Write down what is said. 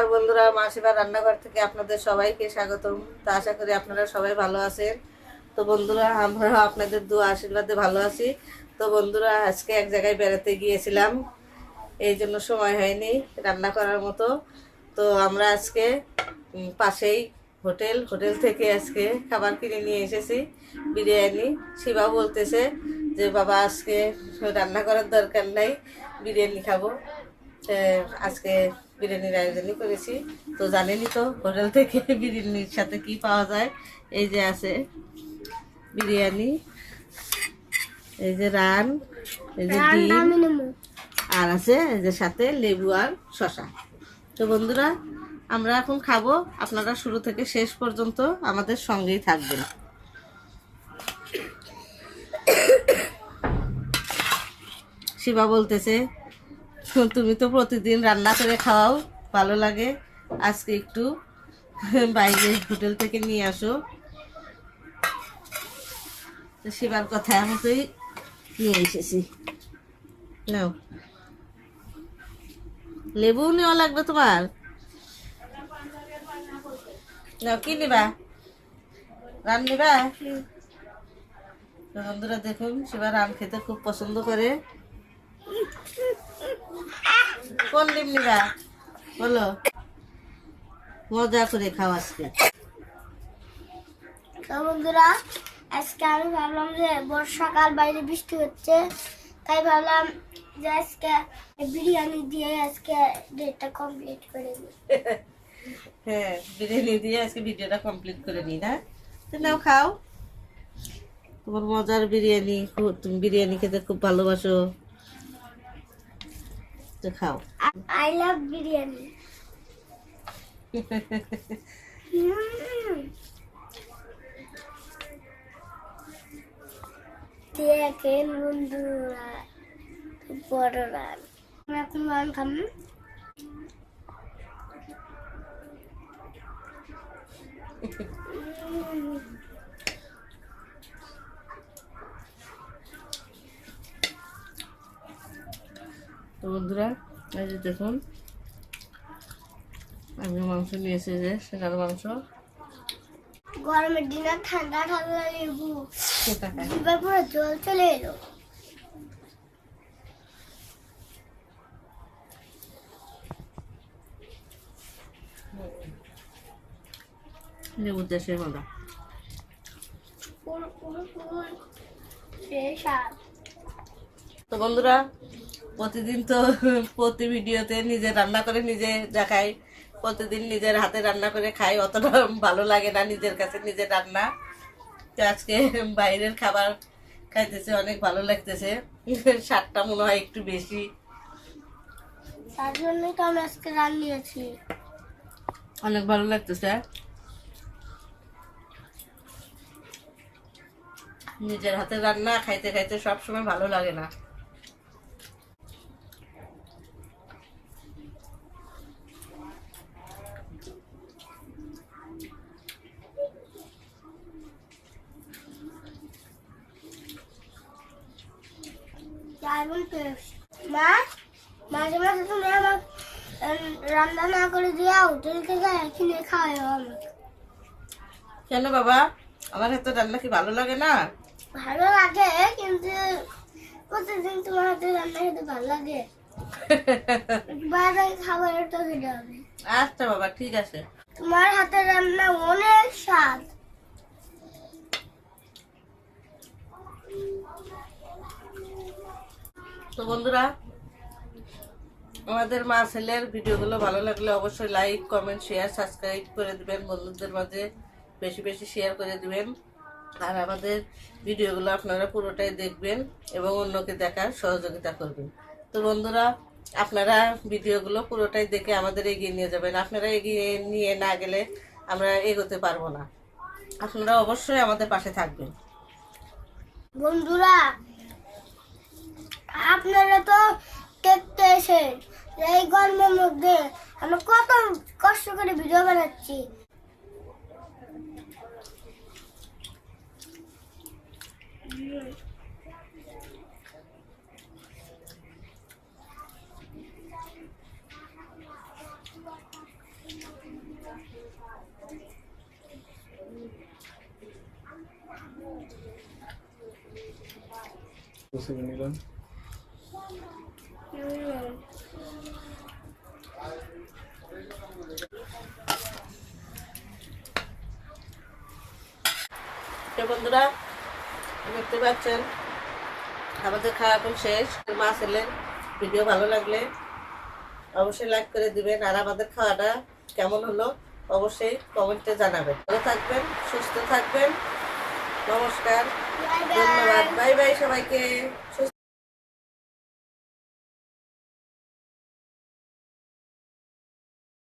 নমস্কার বন্ধুরা, মাসিমার রান্নাঘর থেকে আপনাদের সবাইকে স্বাগতম। তো আশা করি আপনারা সবাই ভালো আছেন। তো বন্ধুরা, আমরা আপনাদের দোয়া আশীর্বাদে ভালো আছি। তো বন্ধুরা, আজকে এক জায়গায় বেড়াতে গিয়েছিলাম, এই জন্য সময় হয়নি রান্না করার মতো। তো আমরা আজকে পাশেই হোটেল থেকে আজকে খাবার কিনে নিয়ে এসেছি, বিরিয়ানি। শিবা বলতেছে যে বাবা আজকে রান্না করার দরকার নাই, বিরিয়ানি খাবো। আজকে বিরিয়ানির আয়োজনই করেছি। তো জানেনই তো হোটেল থেকে বিরিয়ানির সাথে কি পাওয়া যায়। এই যে আছে বিরিয়ানি, এই যে রান, এই যে ডিম, আর আছে এই যে সাথে লেবু আর শসা। তো বন্ধুরা, আমরা এখন খাবো। আপনারা শুরু থেকে শেষ পর্যন্ত আমাদের সঙ্গেই থাকবেন। শিবা বলতেছে তুমি তো প্রতিদিন রান্না করে খাওয়াও, ভালো লাগে, আজকে একটু বাইরে হোটেল থেকে নিয়ে আসো। তো শিবার কথা মতোই নিয়ে এসেছি। নাও, লেবু নেওয়া লাগবে তোমার। নাও, কি নিবা? রান নিবা? বন্ধুরা দেখুন, শিবা রান খেতে খুব পছন্দ করে। কোন ডিম নিবা বলো, মজা করে খাও আজকে। তো বন্ধুরা, আজকে আমি ভাবলাম যে বর্ষাকাল, বাইরে বৃষ্টি হচ্ছে, তাই ভাবলাম যে আজকে বিরিয়ানি দিয়ে আজকে ডেটটা কমপ্লিট করে দিই। হ্যাঁ, বিরিয়ানি দিয়ে আজকে ভিডিওটা কমপ্লিট করে নিই না। তো নাও, খাও। তোমার মজার বিরিয়ানি, তুমি বিরিয়ানি খেতে খুব ভালোবাসো, তো খাও। I love biryani. দেখেন বন্ধুরা, বড় রান। আমি এখন রান খাম। তো বন্ধুরা, এই যে দেখুন, আমি মাংস নিয়েছি, যে সেটার মাংস। গরমের দিনে ঠান্ডা ঠান্ডা লেবু, জিভে পুরো জল চলে এলো। লেবুর দেশের মজা। তো বন্ধুরা, প্রতিদিন তো প্রতি ভিডিওতে নিজে রান্না করে নিজে দেখাই, প্রতিদিন নিজের হাতে রান্না করে খাই, অতটা ভালো লাগে না নিজের কাছে নিজের রান্না। তো আজকে বাইরের খাবার খাইতেছে, অনেক ভালো লাগতেছে, স্বাদটা মনে হয় একটু বেশি। তার জন্যই তো আমি আজকে রান্নিয়েছি। অনেক ভালো লাগতেছে। নিজের হাতে রান্না খাইতে খাইতে সবসময় ভালো লাগে না। মা, মাঝে মাঝে তুমি আমার রান্না না করে দিয়া হোটেল থেকে কিনে খাওয়াই আমাকে। কেন বাবা, আমার হাতে রান্না কি ভালো লাগে না? ভালো লাগে, কিন্তু প্রতিদিন তোমার হাতে রান্না খেতে ভালো লাগে। বাইরে খাবারের তো খেতে হবে। আচ্ছা বাবা, ঠিক আছে। তোমার হাতে রান্না অনেক স্বাদ। তো বন্ধুরা, আমাদের মা ছেলের ভিডিওগুলো ভালো লাগলে অবশ্যই লাইক, কমেন্ট, শেয়ার, সাবস্ক্রাইব করে দিবেন, বন্ধুদের মাঝে বেশি বেশি শেয়ার করে দিবেন। আর আমাদের ভিডিওগুলো আপনারা পুরোটাই দেখবেন এবং অন্যকে দেখার সহযোগিতা করবেন। তো বন্ধুরা, আপনারা ভিডিওগুলো পুরোটাই দেখে আমাদের এগিয়ে নিয়ে যাবেন। আপনারা এগিয়ে নিয়ে না গেলে আমরা এগোতে পারবো না। আপনারা অবশ্যই আমাদের পাশে থাকবেন। বন্ধুরা, আপনারা তো দেখতে এসে এই গরমের মধ্যে আমরা কত কষ্ট করে ভিডিও বানাচ্ছি। ছেড়ে নিলাম। তো বন্ধুরা দেখতে পাচ্ছেন আমাদের খাওয়া এখন শেষ। মাছ এলেন, ভিডিও ভালো লাগলে অবশ্যই লাইক করে দিবেন, আর আমাদের খাওয়াটা কেমন হলো অবশ্যই কমেন্টে জানাবেন। ভালো থাকবেন, সুস্থ থাকবেন। নমস্কার, বাই বাই। ধন্যবাদ, বাই বাই সবাইকে। সুস্থ